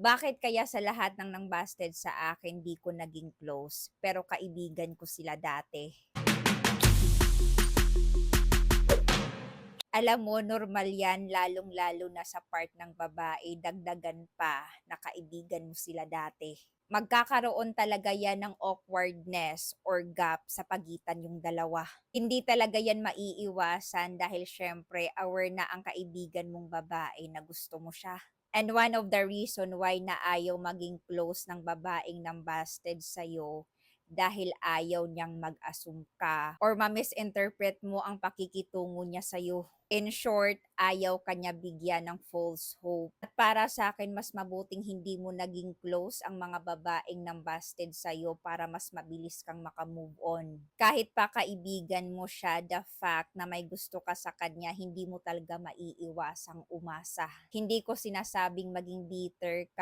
Bakit kaya sa lahat ng nang-busted sa akin di ko naging close, pero kaibigan ko sila dati? Alam mo, normal yan, lalong-lalo na sa part ng babae, dagdagan pa na kaibigan mo sila dati. Magkakaroon talaga yan ng awkwardness or gap sa pagitan yung dalawa. Hindi talaga yan maiiwasan dahil syempre aware na ang kaibigan mong babae na gusto mo siya. And one of the reason why na ayaw maging close ng babaeng nang busted sa'yo dahil ayaw niyang mag-assume ka or ma-misinterpret mo ang pakikitungo niya sa'yo. In short, ayaw kanya bigyan ng false hope. At para sa akin, mas mabuting hindi mo naging close ang mga babaeng nang busted sa'yo para mas mabilis kang makamove on. Kahit pa kaibigan mo siya, the fact na may gusto ka sa kanya, hindi mo talaga maiiwasang umasa. Hindi ko sinasabing maging bitter ka